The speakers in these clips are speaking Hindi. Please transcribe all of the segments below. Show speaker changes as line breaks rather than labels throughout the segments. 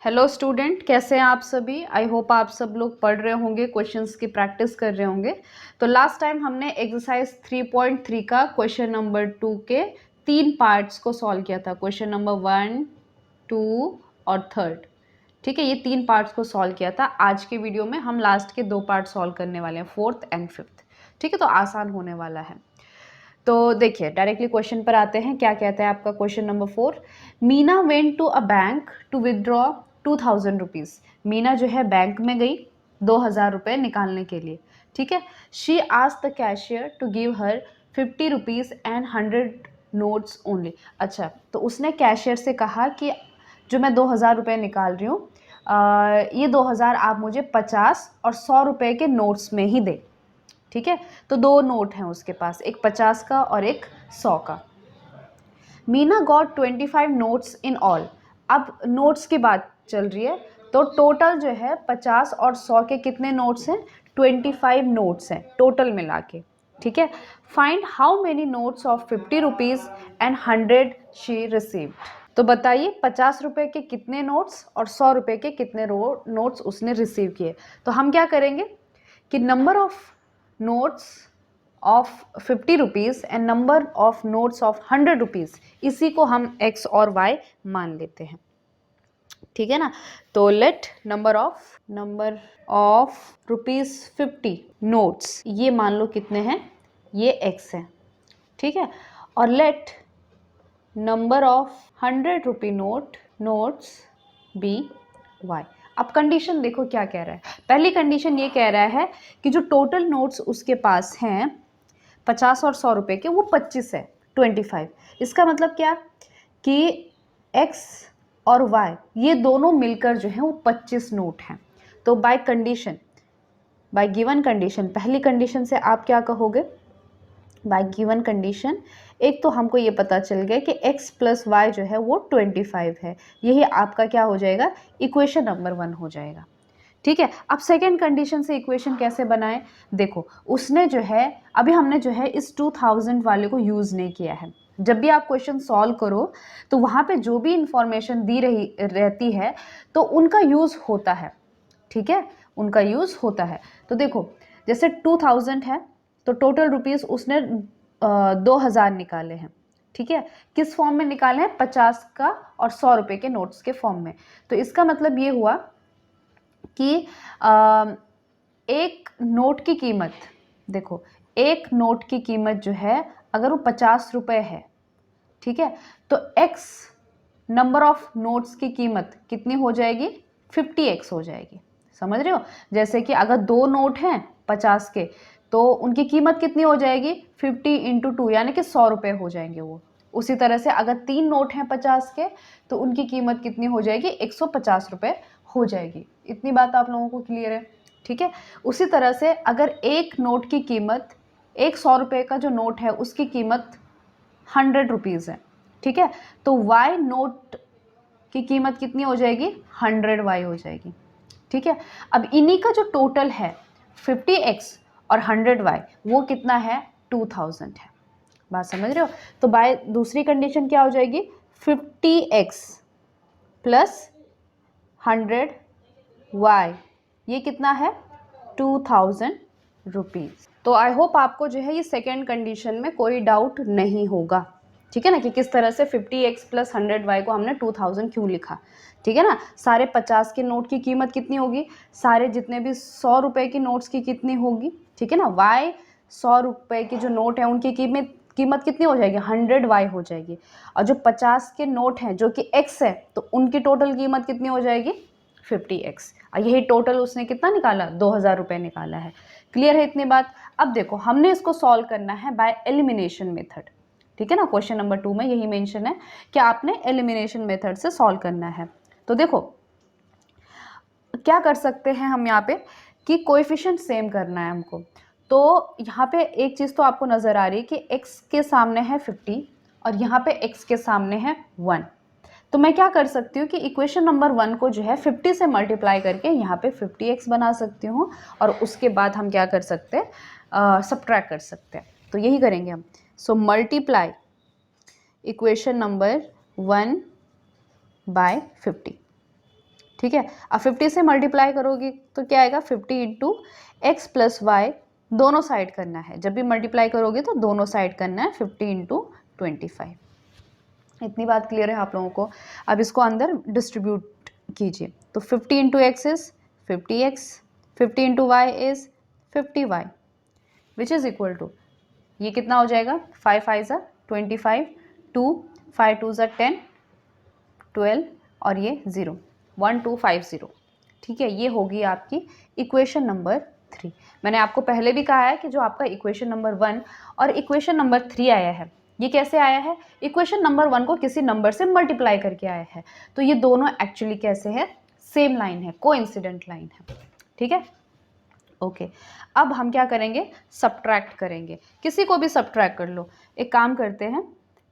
हेलो स्टूडेंट, कैसे हैं आप सभी। आई होप आप सब लोग पढ़ रहे होंगे, क्वेश्चंस की प्रैक्टिस कर रहे होंगे। तो लास्ट टाइम हमने एक्सरसाइज 3.3 का क्वेश्चन नंबर 2 के 3 पार्ट्स को सॉल्व किया था। क्वेश्चन नंबर 1, 2 और 3। ठीक है, ये 3 पार्ट्स को सॉल्व किया था। आज के वीडियो में हम लास्ट के 2 पार्ट सॉल्व करने वाले हैं, 4th एंड 5th। ठीक है, तो आसान होने वाला है। तो देखिए, डायरेक्टली क्वेश्चन पर आते हैं। क्या कहता है आपका question number 4। Meena went to a bank to withdraw 2000 rupees. Meena जो है बैंक में गई 2000 रुपये निकालने के लिए। ठीक है, she asked the cashier to give her 50 rupees and 100 notes only. अच्छा, तो उसने कैशियर से कहा कि जो मैं 2000 रुपये निकाल रही हूँ, ये 2000 आप मुझे 50 और 100 रुपये के नोट्स में ही दे। ठीक है, तो 2 नोट हैं उसके पास, एक 50 का और एक 100 का। Meena got 25 notes in all. अब नोट्स की बात चल रही है, तो टोटल जो है 50 और 100 के कितने नोट्स हैं? 25 नोट्स हैं टोटल मिला के। ठीक है, find how many notes of 50 rupees and 100 she received. तो बताइए 50 रुपये के कितने नोट्स और 100 रुपये के कितने नोट्स उसने रिसीव किए। तो हम क्या करेंगे कि number of notes of 50 rupees and number of notes of 100 rupees, इसी को हम x और y मान लेते हैं। ठीक है ना, तो लेट नंबर ऑफ ₹50 नोट्स, ये मान लो कितने हैं, ये x है। ठीक है, और let number of 100 rupee notes be y। अब कंडीशन देखो क्या कह रहा है। पहली कंडीशन ये कह रहा है कि जो टोटल नोट्स उसके पास हैं 50 और 100 रुपये के, वो 25 है, 25। इसका मतलब क्या कि x और y ये दोनों मिलकर जो है वो 25 नोट हैं। तो बाय गिवन कंडीशन, पहली कंडीशन से आप क्या कहोगे? बाय गिवन कंडीशन, एक तो हमको ये पता चल गया कि x प्लस वाई जो है वो 25 है। यही आपका क्या हो जाएगा? इक्वेशन नंबर 1 हो जाएगा। ठीक है, अब सेकेंड कंडीशन से इक्वेशन कैसे बनाएं? देखो, उसने जो है, अभी हमने जो है इस 2000 वाले को यूज़ नहीं किया है। जब भी आप क्वेश्चन सॉल्व करो तो वहाँ पे जो भी इंफॉर्मेशन दी रही रहती है तो उनका यूज़ होता है। ठीक है, उनका यूज़ होता है। तो देखो, जैसे 2000 है तो टोटल रुपीज़ उसने 2000 निकाले हैं। ठीक है, किस फॉर्म में निकाले हैं? 50 का और 100 रुपये के नोट्स के फॉर्म में। तो इसका मतलब ये हुआ कि एक नोट की कीमत, देखो एक नोट की कीमत जो है अगर वो 50 रुपये है, ठीक है, तो x नंबर ऑफ नोट्स की कीमत कितनी हो जाएगी? 50x हो जाएगी। समझ रहे हो? जैसे कि अगर 2 नोट हैं 50 के, तो उनकी कीमत कितनी हो जाएगी? 50 इंटू 2, यानी कि 100 रुपये हो जाएंगे वो। उसी तरह से अगर 3 नोट हैं 50 के, तो उनकी कीमत कितनी हो जाएगी? 150 रुपये हो जाएगी। इतनी बात आप लोगों को क्लियर है? ठीक है, उसी तरह से अगर एक नोट की कीमत, एक 100 रुपये का जो नोट है उसकी कीमत 100 रुपीज़ है। ठीक है, तो y नोट की कीमत कितनी हो जाएगी? 100y हो जाएगी। ठीक है, अब इन्हीं का जो टोटल है 50x और 100y, वो कितना है? 2000 है। बात समझ रहे हो? तो बाय दूसरी कंडीशन क्या हो जाएगी? 50x प्लस 100y, ये कितना है? 2000 रुपीज़। तो आई होप आपको जो है ये सेकेंड कंडीशन में कोई डाउट नहीं होगा। ठीक है ना, कि किस तरह से 50x प्लस 100y को हमने 2000 क्यों लिखा। ठीक है ना, सारे 50 के नोट की कीमत कितनी होगी? सारे जितने भी 100 रुपये की नोट्स की कितनी होगी? ठीक है ना, y 100 रुपये की जो नोट है उनकी कीमत कितनी हो जाएगी? 100y हो जाएगी। और जो 50 के नोट हैं जो कि x है, तो उनकी टोटल कीमत कितनी हो जाएगी? 50x। और यही टोटल उसने कितना निकाला? 2000 रुपये निकाला है। क्लियर है इतनी बात? अब देखो, हमने इसको सॉल्व करना है बाय एलिमिनेशन मेथड। ठीक है ना, क्वेश्चन नंबर 2 में यही मेंशन है कि आपने एलिमिनेशन मेथड से सॉल्व करना है। तो देखो क्या कर सकते हैं हम यहाँ पे कि कोएफिशिएंट सेम करना है हमको। तो यहाँ पे एक चीज़ तो आपको नज़र आ रही है कि x के सामने है 50 और यहाँ पे x के सामने है 1। तो मैं क्या कर सकती हूँ कि इक्वेशन नंबर 1 को जो है 50 से मल्टीप्लाई करके यहाँ पे 50x बना सकती हूँ, और उसके बाद हम क्या कर सकते हैं? सब्ट्रैक्ट कर सकते हैं। तो यही करेंगे हम। So multiply equation number 1 by 50। ठीक है। अब 50 से मल्टीप्लाई करोगे तो क्या आएगा, 50 इंटू एक्स प्लस वाई, दोनों साइड करना है, जब भी मल्टीप्लाई करोगे तो दोनों साइड करना है, 50 इंटू 25। इतनी बात क्लियर है आप लोगों को। अब इसको अंदर डिस्ट्रीब्यूट कीजिए, तो 50 into x is 50x, 50 into y is 50y, which is equal to, ये कितना हो जाएगा, 5 5 ज़ा 25, 2 5 2 ज़ा 10, 12 और ये 0, 1250। ठीक है, ये होगी आपकी इक्वेशन नंबर 3। मैंने आपको पहले भी कहा है कि जो आपका इक्वेशन नंबर 1 और इक्वेशन नंबर 3 आया है, ये कैसे आया है, इक्वेशन नंबर 1 को किसी नंबर से मल्टीप्लाई करके आया है, तो ये दोनों एक्चुअली कैसे है, सेम लाइन है, कोइंसिडेंट लाइन है। ठीक है, ओके। अब हम क्या करेंगे, सब्ट्रैक्ट करेंगे, किसी को भी सब्ट्रैक्ट कर लो। एक काम करते हैं,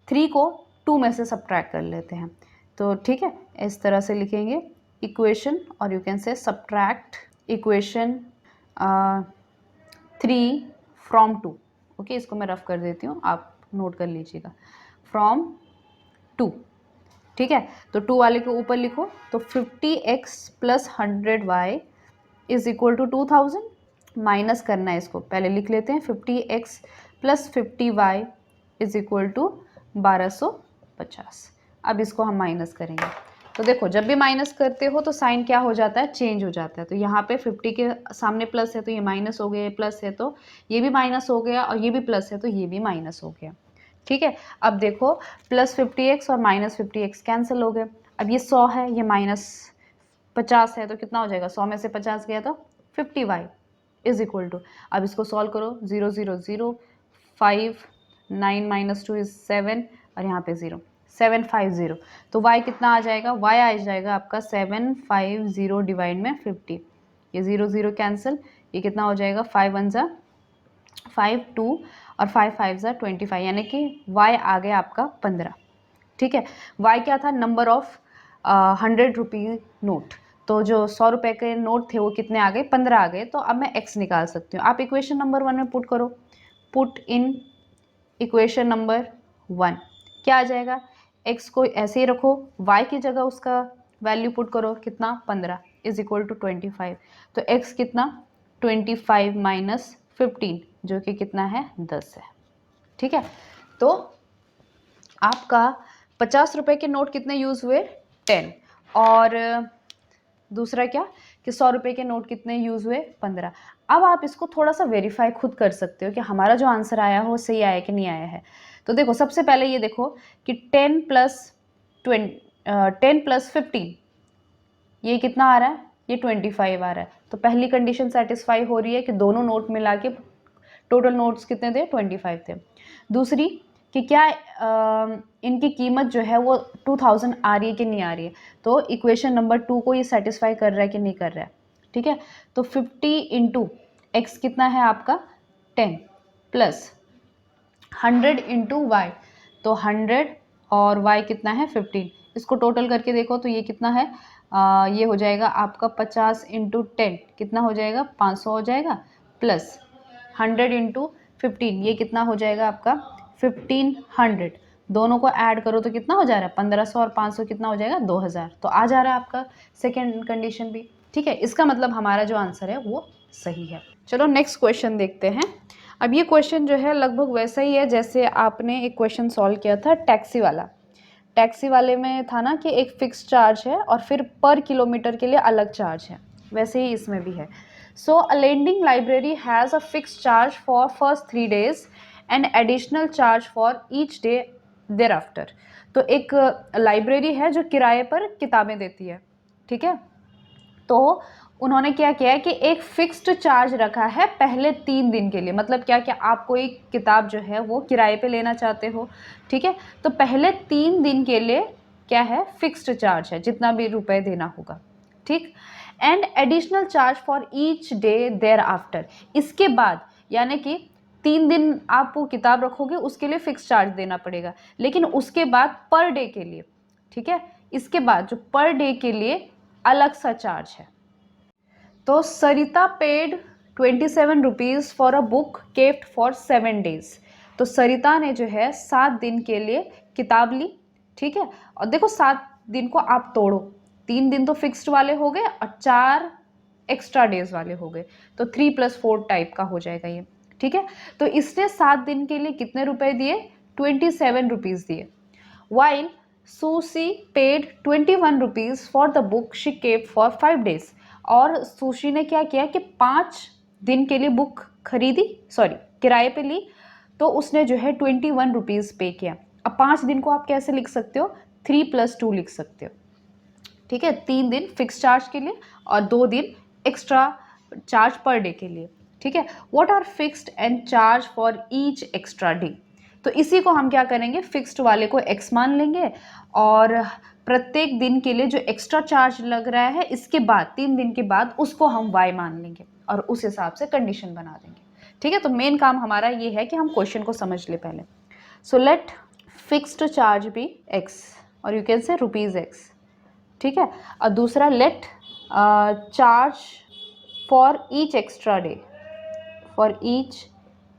3 को 2 में से सब्ट्रैक्ट कर लेते हैं, तो ठीक है, इस तरह से लिखेंगे इक्वेशन, और यू कैन से सब्ट्रैक्ट इक्वेशन 3 फ्रॉम 2। ओके, इसको मैं रफ कर देती हूँ, आप नोट कर लीजिएगा, फ्रॉम 2। ठीक है, तो 2 वाले के ऊपर लिखो, तो 50x plus 100y is equal to 2000, minus करना है इसको, पहले लिख लेते हैं, 50x plus 50y is equal to 1250। अब इसको हम माइनस करेंगे, तो देखो जब भी माइनस करते हो तो साइन क्या हो जाता है, चेंज हो जाता है। तो यहाँ पे 50 के सामने प्लस है तो ये माइनस हो गया, प्लस है तो ये भी माइनस हो गया, और ये भी प्लस है तो ये भी माइनस हो गया। ठीक है, अब देखो प्लस 50x और माइनस 50x कैंसिल हो गए। अब ये 100 है, ये माइनस 50 है, तो कितना हो जाएगा, 100 में से 50 गया तो 50y इज इक्वल टू, अब इसको सॉल्व करो, 0 0 0 5 9 माइनस 2 इज 7, और यहाँ पे 0 750, तो y कितना आ जाएगा, y आ जाएगा आपका 750 डिवाइड में 50, ये 0 0 कैंसिल, ये कितना हो जाएगा, 5 1 ज़ा 5 2 और 5 5 ज़ा 25, यानी कि y आ गया आपका 15। ठीक है, y क्या था, नंबर ऑफ 100 रुपी नोट, तो जो 100 रुपये के नोट थे वो कितने आ गए, 15 आ गए। तो अब मैं x निकाल सकती हूँ, आप इक्वेशन नंबर 1 में पुट करो, पुट इन इक्वेशन नंबर 1, क्या आ जाएगा, x को ऐसे ही रखो, y की जगह उसका वैल्यू पुट करो, कितना, 15 इज इक्वल टू 25, तो x कितना, 25 माइनस 15, जो कि कितना है, 10 है। ठीक है, तो आपका 50 रुपये के नोट कितने यूज़ हुए, 10, और दूसरा क्या कि 100 रुपये के नोट कितने यूज़ हुए, 15। अब आप इसको थोड़ा सा वेरीफाई खुद कर सकते हो कि हमारा जो आंसर आया हो सही आया कि नहीं आया है। तो देखो सबसे पहले ये देखो कि 10 प्लस 15 ये कितना आ रहा है, ये 25 आ रहा है। तो पहली कंडीशन सेटिस्फाई हो रही है कि दोनों नोट मिला के टोटल नोट्स कितने थे, 25 थे। दूसरी कि क्या इनकी कीमत जो है वो 2000 आ रही है कि नहीं आ रही है, तो इक्वेशन नंबर 2 को ये सेटिस्फाई कर रहा है कि नहीं कर रहा है। ठीक है, तो 50 इंटू एक्स कितना है आपका 10 प्लस 100 इंटू वाई, तो 100 और y कितना है 15, इसको टोटल करके देखो तो ये कितना है, ये हो जाएगा आपका 50 इंटू 10 कितना हो जाएगा, 500 हो जाएगा, प्लस 100 इंटू 15 ये कितना हो जाएगा आपका 1500, दोनों को ऐड करो तो कितना हो जा रहा है, 1500 और 500 कितना हो जाएगा, 2000, तो आ जा रहा है आपका सेकेंड कंडीशन भी। ठीक है, इसका मतलब हमारा जो आंसर है वो सही है। चलो नेक्स्ट क्वेश्चन देखते हैं। अब ये क्वेश्चन जो है लगभग वैसा ही है जैसे आपने एक क्वेश्चन सॉल्व किया था टैक्सी वाला। टैक्सी वाले में था ना कि एक फिक्स चार्ज है और फिर पर किलोमीटर के लिए अलग चार्ज है, वैसे ही इसमें भी है। So a lending library has a fix charge for first 3 days and additional charge for each day thereafter. तो एक लाइब्रेरी है जो किराए पर किताबें देती है। ठीक है, तो उन्होंने क्या किया है कि एक फिक्स्ड चार्ज रखा है पहले 3 दिन के लिए। मतलब क्या कि आप कोई किताब जो है वो किराए पे लेना चाहते हो, ठीक है, तो पहले 3 दिन के लिए क्या है, फिक्स्ड चार्ज है, जितना भी रुपए देना होगा। ठीक, and additional charge for each day thereafter. इसके बाद यानी कि 3 दिन आप वो किताब रखोगे उसके लिए फिक्स चार्ज देना पड़ेगा, लेकिन उसके बाद पर डे के लिए, ठीक है, इसके बाद जो पर डे के लिए अलग सा चार्ज है। तो Sarita paid 27 rupees for a book kept for 7 days। तो सरिता ने जो है 7 दिन के लिए किताब ली। ठीक है, और देखो 7 दिन को आप तोड़ो 3 दिन तो फिक्स्ड वाले हो गए और 4 एक्स्ट्रा डेज वाले हो गए, तो 3+4 टाइप का हो जाएगा ये, ठीक है। तो इसने 7 दिन के लिए कितने रुपए दिए? 27 रुपीज दिए। While Susy paid 21 rupees for the book she kept for 5 days। और सुशी ने क्या किया कि 5 दिन के लिए बुक खरीदी, सॉरी किराए पे ली, तो उसने जो है 21 रुपीज पे किया। अब 5 दिन को आप कैसे लिख सकते हो? 3+2 लिख सकते हो, ठीक है। 3 दिन फिक्स चार्ज के लिए और 2 दिन एक्स्ट्रा चार्ज पर डे के लिए, ठीक है। What are fixed and charge for each extra day? तो इसी को हम क्या करेंगे, फिक्स्ड वाले को x मान लेंगे और प्रत्येक दिन के लिए जो एक्स्ट्रा चार्ज लग रहा है इसके बाद 3 दिन के बाद उसको हम y मान लेंगे और उस हिसाब से कंडीशन बना देंगे, ठीक है। तो मेन काम हमारा ये है कि हम क्वेश्चन को समझ ले पहले। So let fixed charge be x और यू कैन से ₹x, ठीक है। और दूसरा let charge for each extra day, for each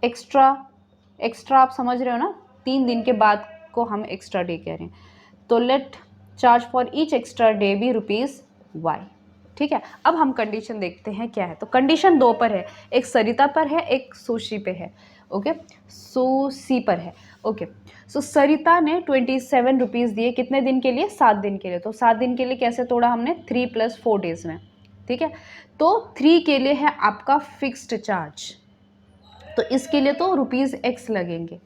extra आप समझ रहे हो ना, 3 दिन के बाद को हम एक्स्ट्रा डे कह रहे हैं, तो let charge for each extra day भी ₹y, ठीक है। अब हम कंडीशन देखते हैं क्या है। तो कंडीशन 2 पर है, एक सरिता पर है, एक सुशी पे है, ओके, सुशी पर है, ओके। सो सरिता ने 27 रुपीज़ दिए, कितने दिन के लिए? 7 दिन के लिए। तो 7 दिन के लिए कैसे तोड़ा हमने? 3+4 डेज में, ठीक है। तो 3 के लिए है आपका फिक्स्ड चार्ज, तो इसके लिए तो ₹x लगेंगे,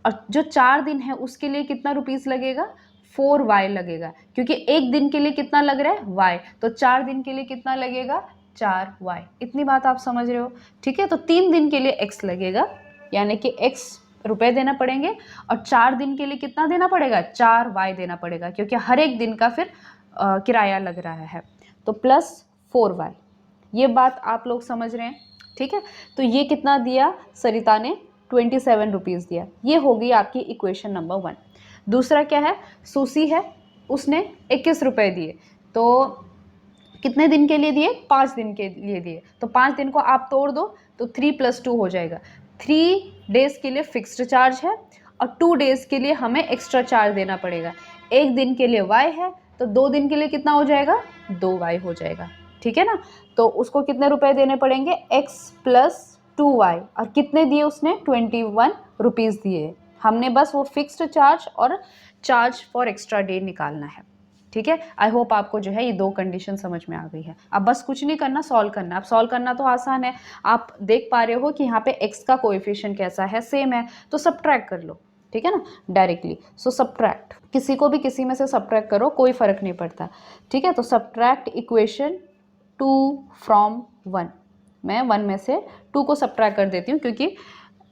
और जो 4 दिन है उसके लिए कितना रुपीज़ लगेगा? 4y लगेगा, क्योंकि एक दिन के लिए कितना लग रहा है? y, तो 4 दिन के लिए कितना लगेगा? 4y। इतनी बात आप समझ रहे हो, ठीक है। तो 3 दिन के लिए x लगेगा, यानी कि x रुपए देना पड़ेंगे, और 4 दिन के लिए कितना देना पड़ेगा? 4y देना पड़ेगा, क्योंकि हर एक दिन का फिर किराया लग रहा है, तो +4y। ये बात आप लोग समझ रहे हैं, ठीक है। तो ये कितना दिया? सरिता ने 27 रुपीज़ दिया। ये होगी आपकी इक्वेशन नंबर 1। दूसरा क्या है? सुशी है, उसने 21 रुपये दिए, तो कितने दिन के लिए दिए? 5 दिन के लिए दिए, तो 5 दिन को आप तोड़ दो तो 3+2 हो जाएगा। 3 डेज़ के लिए फिक्स्ड चार्ज है और 2 डेज़ के लिए हमें एक्स्ट्रा चार्ज देना पड़ेगा। एक दिन के लिए y है, तो 2 दिन के लिए कितना हो जाएगा? 2y हो जाएगा, ठीक है ना। तो उसको कितने रुपए देने पड़ेंगे? x+2y, और कितने दिए उसने? 21 रुपीज़ दिए। हमने बस वो फिक्स्ड चार्ज और चार्ज फॉर एक्स्ट्रा डे निकालना है, ठीक है। आई होप आपको जो है ये 2 कंडीशन समझ में आ गई है। अब बस कुछ नहीं करना, सॉल्व करना। अब सॉल्व करना तो आसान है, आप देख पा रहे हो कि यहाँ पे x का कोएफिशिएंट कैसा है, सेम है, तो सब्ट्रैक्ट कर लो, ठीक है ना, डायरेक्टली। सो सब्ट्रैक्ट, किसी को भी किसी में से सब्ट्रैक्ट करो, कोई फर्क नहीं पड़ता, ठीक है। तो सब्ट्रैक्ट इक्वेशन 2 फ्रॉम 1, मैं 1 में से 2 को सब्ट्रैक्ट कर देती हूँ, क्योंकि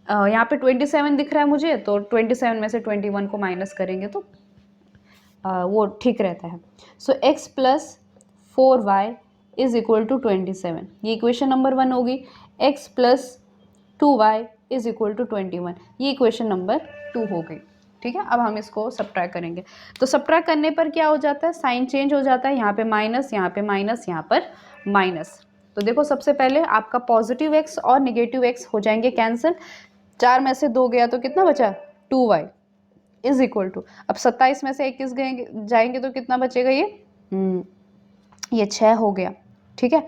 यहाँ पे 27 दिख रहा है मुझे, तो 27 में से 21 को माइनस करेंगे तो वो ठीक रहता है। सो x+4y इज इक्वल टू 27, ये इक्वेशन नंबर 1 होगी। x+2y इज इक्वल टू 21, ये इक्वेशन नंबर 2 हो गई, ठीक है। अब हम इसको सब्ट्रैक्ट करेंगे, तो सब्ट्रैक्ट करने पर क्या हो जाता है? साइन चेंज हो जाता है, यहाँ पे माइनस, यहाँ पे माइनस, यहाँ पर माइनस। तो देखो सबसे पहले आपका पॉजिटिव x और नेगेटिव x हो जाएंगे कैंसिल, 4 में से 2 गया तो कितना बचा? 2y इज इक्वल टू, अब 27 में से 21 जाएंगे तो कितना बचेगा? ये 6 हो गया, ठीक है,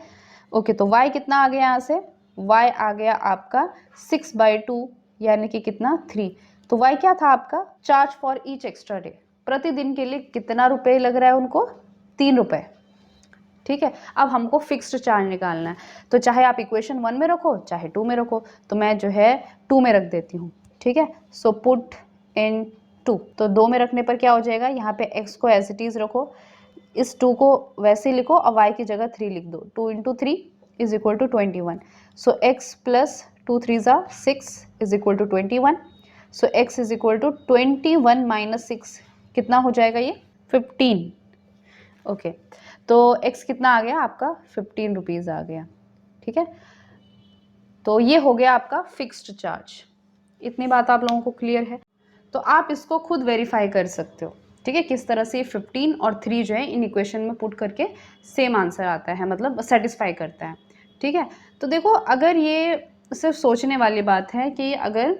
ओके। तो y कितना आ गया यहाँ से? y आ गया आपका 6/2, यानी कि कितना? 3। तो y क्या था आपका? Charge for each extra day, प्रतिदिन के लिए कितना रुपए लग रहा है उनको? 3 रुपए, ठीक है। अब हमको फिक्स्ड चार्ज निकालना है, तो चाहे आप इक्वेशन 1 में रखो चाहे 2 में रखो, तो मैं जो है 2 में रख देती हूँ, ठीक है। सो पुट इन 2, तो 2 में रखने पर क्या हो जाएगा? यहाँ पे x को एज इट इज़ रखो, इस 2 को वैसे लिखो और y की जगह 3 लिख दो। 2 × 3 is equal to 21। So x+2 3 6 is equal to 21। So x is equal to 21 - 6 कितना हो जाएगा? ये 15, ओके। तो x कितना आ गया आपका? 15 रुपीज़ आ गया, ठीक है। तो ये हो गया आपका फिक्स्ड चार्ज। इतनी बात आप लोगों को क्लियर है? तो आप इसको खुद वेरीफाई कर सकते हो, ठीक है, किस तरह से 15 और 3 जो है इन इक्वेशन में पुट करके सेम आंसर आता है, मतलब सेटिस्फाई करता है, ठीक है। तो देखो अगर ये सिर्फ सोचने वाली बात है कि अगर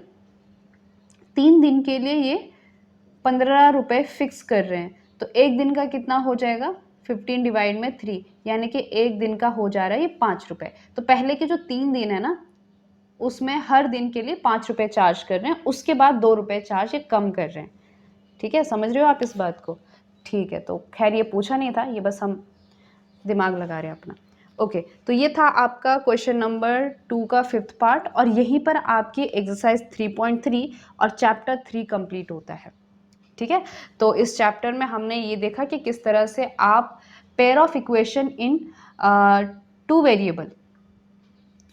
3 दिन के लिए ये 15 रुपये फिक्स कर रहे हैं, तो एक दिन का कितना हो जाएगा? 15 डिवाइड में 3, यानी कि एक दिन का हो जा रहा है ये 5 रुपये। तो पहले के जो 3 दिन है ना, उसमें हर दिन के लिए 5 रुपये चार्ज कर रहे हैं, उसके बाद 2 रुपये चार्ज ये कम कर रहे हैं। ठीक है, समझ रहे हो आप इस बात को? ठीक है, तो खैर ये पूछा नहीं था, ये बस हम दिमाग लगा रहे हैं अपना। ओके, तो ये था आपका क्वेश्चन नंबर 2 का 5th पार्ट, और यहीं पर आपकी एक्सरसाइज 3.3 और चैप्टर 3 कंप्लीट होता है। ठीक है, तो इस चैप्टर में हमने ये देखा कि किस तरह से आप pair of equation in 2 variable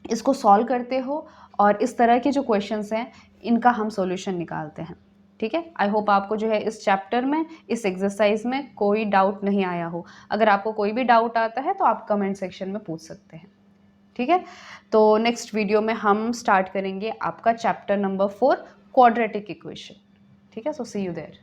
इसको सॉल्व करते हो, और इस तरह के जो क्वेश्चंस हैं इनका हम सॉल्यूशन निकालते हैं। ठीक है, आई होप आपको जो है इस चैप्टर में, इस एक्सरसाइज में कोई डाउट नहीं आया हो। अगर आपको कोई भी डाउट आता है तो आप कमेंट सेक्शन में पूछ सकते हैं। ठीक है, तो नेक्स्ट वीडियो में हम स्टार्ट करेंगे आपका चैप्टर नंबर 4 क्वाड्रेटिक इक्वेशन। ठीक है, सो सी यू देयर।